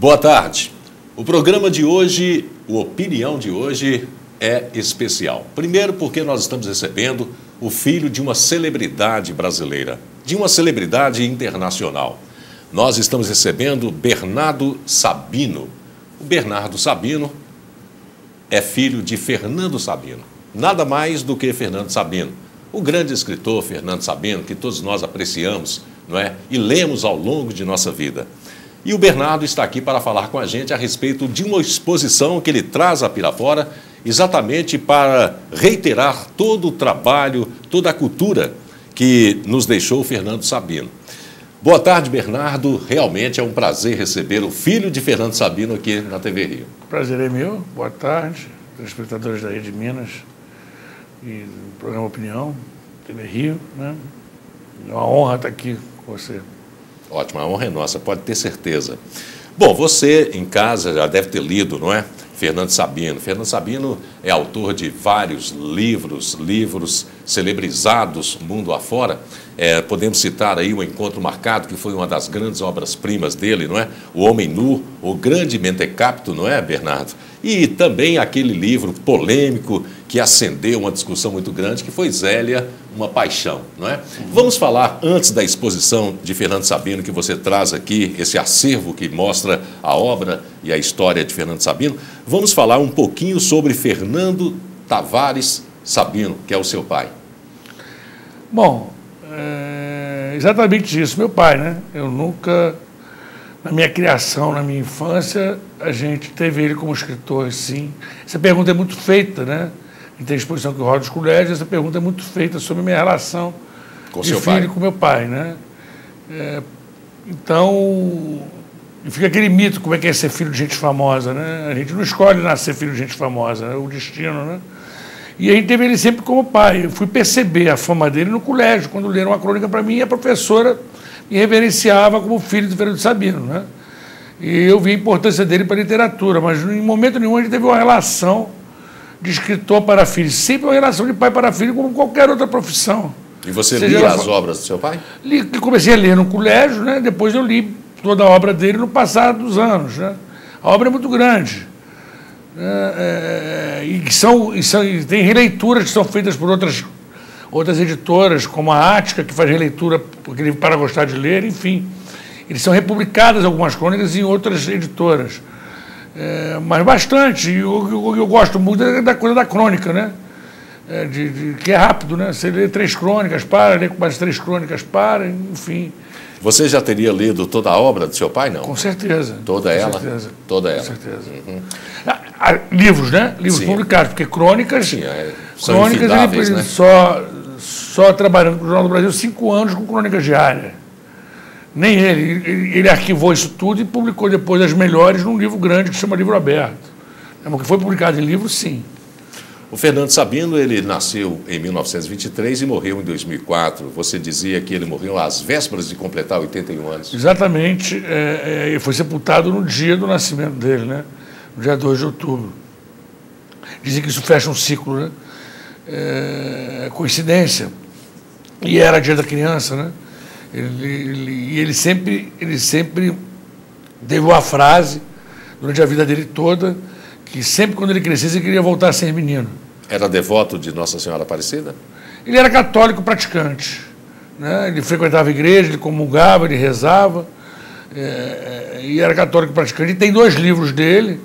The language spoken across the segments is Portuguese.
Boa tarde. O programa de hoje, o Opinião de hoje é especial. Primeiro porque nós estamos recebendo o filho de uma celebridade brasileira, de uma celebridade internacional. Nós estamos recebendo Bernardo Sabino. O Bernardo Sabino é filho de Fernando Sabino. Nada mais do que Fernando Sabino. O grande escritor Fernando Sabino, que todos nós apreciamos, não é? E lemos ao longo de nossa vida. E o Bernardo está aqui para falar com a gente a respeito de uma exposição que ele traz a Pirapora, exatamente para reiterar todo o trabalho, toda a cultura que nos deixou o Fernando Sabino. Boa tarde, Bernardo. Realmente é um prazer receber o filho de Fernando Sabino aqui na TV Rio. Prazer é meu. Boa tarde, telespectadores da Rede Minas e do programa Opinião, TV Rio, né? É uma honra estar aqui com você. Ótimo, a honra é nossa, pode ter certeza. Bom, você em casa já deve ter lido, não é? Fernando Sabino. Fernando Sabino é autor de vários livros celebrizados mundo afora. Podemos citar aí o Encontro Marcado, que foi uma das grandes obras-primas dele, não é? O Homem Nu, o Grande Mentecapto, não é, Bernardo? E também aquele livro polêmico que acendeu uma discussão muito grande, que foi Zélia, uma paixão, não é? Vamos falar, antes da exposição de Fernando Sabino, que você traz aqui, esse acervo que mostra a obra e a história de Fernando Sabino, vamos falar um pouquinho sobre Fernando Tavares Sabino, que é o seu pai. Bom, exatamente isso, meu pai, né? Eu nunca, na minha criação, na minha infância, a gente teve ele como escritor, sim. Essa pergunta é muito feita, né? Tem exposição que roda os colégios, essa pergunta é muito feita sobre a minha relação com de seu filho pai. Com meu pai, né? Então, fica aquele mito, como é que é ser filho de gente famosa, né? A gente não escolhe nascer filho de gente famosa, é o destino, né? E a gente teve ele sempre como pai. Eu fui perceber a fama dele no colégio, quando leram uma crônica para mim, e a professora me reverenciava como filho de Fernando Sabino, né? E eu vi a importância dele para a literatura, mas em momento nenhum a gente teve uma relação de escritor para filho, sempre uma relação de pai para filho, como qualquer outra profissão. E você lia as obras do seu pai? Comecei a ler no colégio, né? Depois eu li toda a obra dele no passar dos anos, né? A obra é muito grande. E tem releituras que são feitas por outras editoras, como a Ática, que faz releitura para gostar de ler, enfim. Eles são republicadas algumas crônicas em outras editoras. Mas bastante. Eu gosto muito da coisa da crônica, né? Que é rápido, né? Você lê 3 crônicas, lê mais 3 crônicas, enfim. Você já teria lido toda a obra do seu pai, não? Com certeza. Toda ela? Certeza. Toda ela. Com certeza. Uhum. Livros, né? Livros publicados, porque crônicas... Sim, são infindáveis, ele né? só trabalhando com o Jornal do Brasil 5 anos com crônicas diárias. Nem ele arquivou isso tudo e publicou depois as melhores num livro grande que se chama Livro Aberto. Que foi publicado em livro, sim. O Fernando Sabino, ele nasceu em 1923 e morreu em 2004. Você dizia que ele morreu às vésperas de completar 81 anos. Exatamente. Ele foi sepultado no dia do nascimento dele, né? No dia 2 de outubro. Dizem que isso fecha um ciclo, né? Coincidência. E era dia da criança, né? Ele sempre teve uma frase, durante a vida dele toda, que sempre quando ele crescesse, ele queria voltar a ser menino. Era devoto de Nossa Senhora Aparecida? Ele era católico praticante, né? Ele frequentava a igreja, ele comungava, ele rezava, e era católico praticante. E tem 2 livros dele,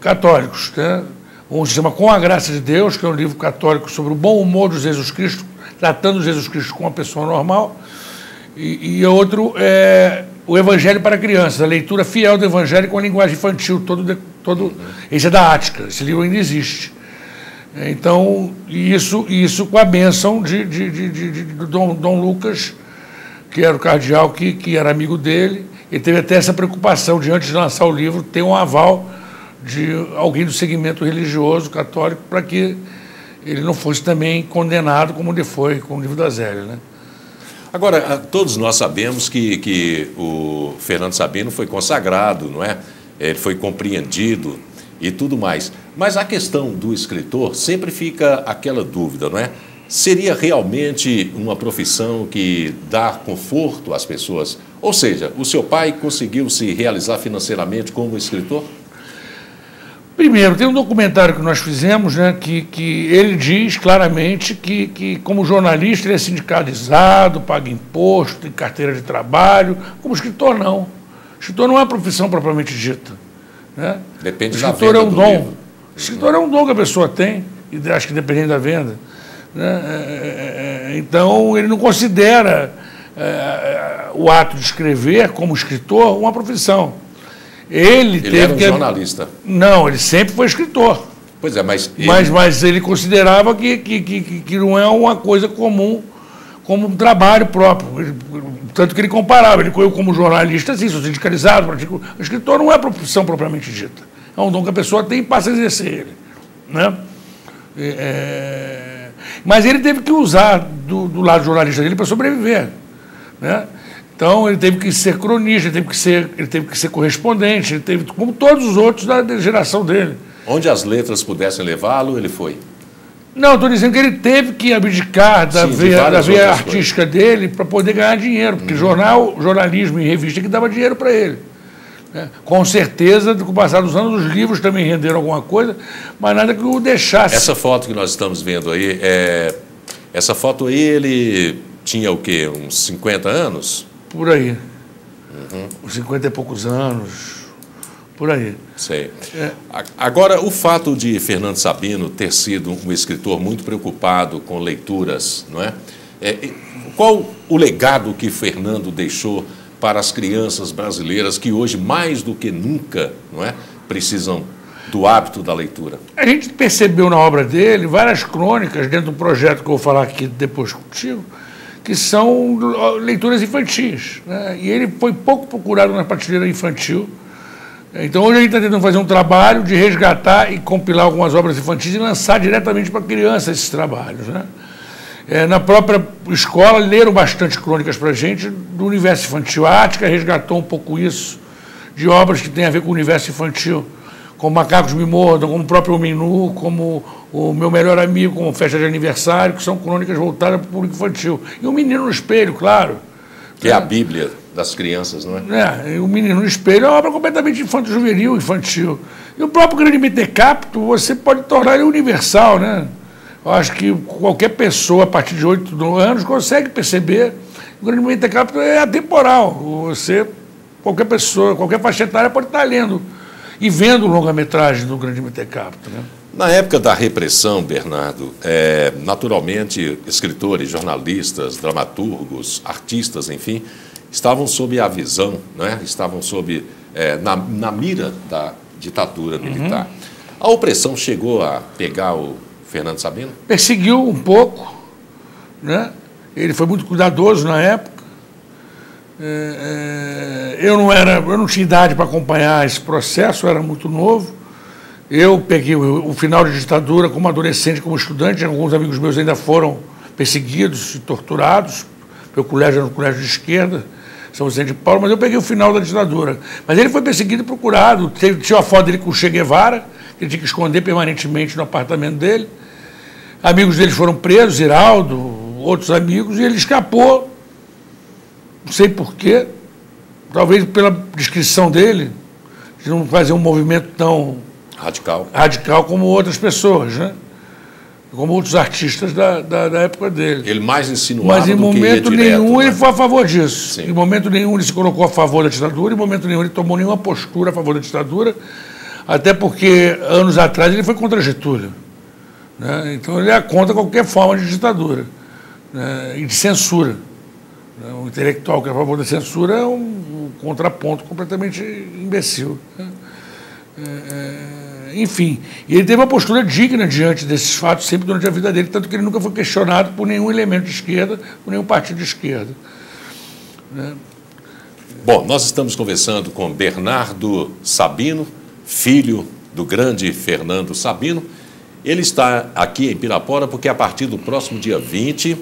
católicos, né? Um se chama Com a Graça de Deus, que é um livro católico sobre o bom humor de Jesus Cristo, tratando Jesus Cristo como uma pessoa normal, e outro é o Evangelho para Crianças, a leitura fiel do Evangelho com a linguagem infantil, esse é da Ática, esse livro ainda existe. Então, isso com a bênção do Dom Lucas, que era o cardeal, que era amigo dele, ele teve até essa preocupação de, antes de lançar o livro, ter um aval de alguém do segmento religioso católico para que ele não fosse também condenado como ele foi com o livro da Zélia, né? Agora, todos nós sabemos que o Fernando Sabino foi consagrado, não é? Ele foi compreendido e tudo mais. Mas a questão do escritor sempre fica aquela dúvida, não é? Seria realmente uma profissão que dá conforto às pessoas Ou seja, o seu pai conseguiu se realizar financeiramente como escritor? Primeiro, tem um documentário que nós fizemos, né, que ele diz claramente que como jornalista, ele é sindicalizado, paga imposto, tem carteira de trabalho. Como escritor, não. Escritor não é uma profissão propriamente dita. Né? Depende da venda do livro. O escritor é um dom. Livro. O escritor é um dom que a pessoa tem, e acho que dependendo da venda. Né? Então, ele não considera o ato de escrever como escritor uma profissão. Ele era um jornalista. Não, ele sempre foi escritor. Pois é, mas... Mas ele considerava que não é uma coisa comum, como um trabalho próprio. Tanto que ele comparava, eu como jornalista, sim, sou sindicalizado, pratico. O escritor não é profissão propriamente dita. É um dom que a pessoa tem e passa a exercer ele. Né? Mas ele teve que usar do lado jornalista dele para sobreviver. Né? Então, ele teve que ser cronista, ele teve que ser correspondente, ele teve, como todos os outros da geração dele. Onde as letras pudessem levá-lo, ele foi. Não, estou dizendo que ele teve que abdicar da veia artística dele para poder ganhar dinheiro, porque jornalismo e revista que dava dinheiro para ele. Né? Com certeza, com o passar dos anos, os livros também renderam alguma coisa, mas nada que o deixasse. Essa foto que nós estamos vendo aí, essa foto aí, ele tinha o quê? Uns 50 anos? Por aí. Uns 50 e poucos anos. Por aí. Sei. Agora, o fato de Fernando Sabino ter sido um escritor muito preocupado com leituras, não é? Qual o legado que Fernando deixou para as crianças brasileiras que hoje, mais do que nunca, não é, precisam do hábito da leitura? A gente percebeu na obra dele várias crônicas dentro do projeto que eu vou falar aqui depois contigo, que são leituras infantis. Né? E ele foi pouco procurado na prateleira infantil. Então, hoje a gente está tentando fazer um trabalho de resgatar e compilar algumas obras infantis e lançar diretamente para crianças esses trabalhos. Né? Na própria escola, leram bastante crônicas para a gente do universo infantil. A Ática resgatou um pouco isso, de obras que têm a ver com o universo infantil, como Macacos Me Mordam, como o próprio Minu, como O Meu Melhor Amigo, como Festa de Aniversário, que são crônicas voltadas para o público infantil. E O Menino no Espelho, claro. Que é a Bíblia das crianças, não é? O Menino no Espelho é uma obra completamente infanto-juvenil, infantil. E o próprio Grande Mentecapto, você pode tornar ele universal, né? Eu acho que qualquer pessoa, a partir de 8 anos, consegue perceber. O Grande Mentecapto é atemporal. Qualquer pessoa, qualquer faixa etária pode estar lendo e vendo longa-metragem do Grande Mentecapto, né? Na época da repressão, Bernardo, naturalmente, escritores, jornalistas, dramaturgos, artistas, enfim, estavam sob a visão, né? Estavam na mira da ditadura militar. A opressão chegou a pegar o Fernando Sabino? Perseguiu um pouco, né? Ele foi muito cuidadoso na época. Eu não tinha idade para acompanhar esse processo, eu era muito novo. Eu peguei o final de ditadura como adolescente, como estudante. Alguns amigos meus ainda foram perseguidos e torturados. Meu colégio era um colégio de esquerda, São Vicente de Paulo, mas eu peguei o final da ditadura. Mas ele foi perseguido e procurado. Tinha uma foto dele com o Che Guevara, que ele tinha que esconder permanentemente no apartamento dele. Amigos dele foram presos, Iraldo, outros amigos, e ele escapou. Não sei porquê. Talvez pela descrição dele, de não fazer um movimento tão radical como outras pessoas, né? Como outros artistas da época dele. Ele mais insinuado. Mas em momento nenhum ele foi a favor disso. Sim. Em momento nenhum ele se colocou a favor da ditadura, em momento nenhum ele tomou nenhuma postura a favor da ditadura, até porque anos atrás ele foi contra a Getúlio. Né? Então ele é contra qualquer forma de ditadura, né? E de censura. O intelectual que é a favor da censura é um contraponto completamente imbecil. Né? Enfim, e ele teve uma postura digna diante desses fatos sempre durante a vida dele, tanto que ele nunca foi questionado por nenhum elemento de esquerda, por nenhum partido de esquerda. Né? Bom, nós estamos conversando com Bernardo Sabino, filho do grande Fernando Sabino. Ele está aqui em Pirapora porque a partir do próximo dia 20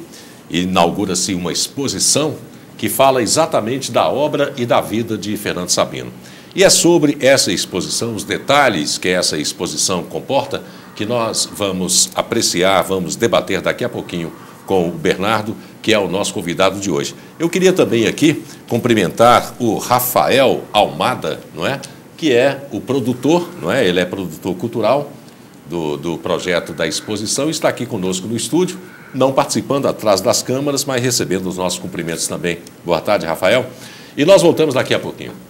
inaugura-se uma exposição que fala exatamente da obra e da vida de Fernando Sabino. E é sobre essa exposição, os detalhes que essa exposição comporta, que nós vamos apreciar, vamos debater daqui a pouquinho com o Bernardo, que é o nosso convidado de hoje. Eu queria também aqui cumprimentar o Rafael Almada, não é? Que é o produtor, não é? Ele é produtor cultural do projeto da exposição e está aqui conosco no estúdio, não participando atrás das câmeras, mas recebendo os nossos cumprimentos também. Boa tarde, Rafael. E nós voltamos daqui a pouquinho.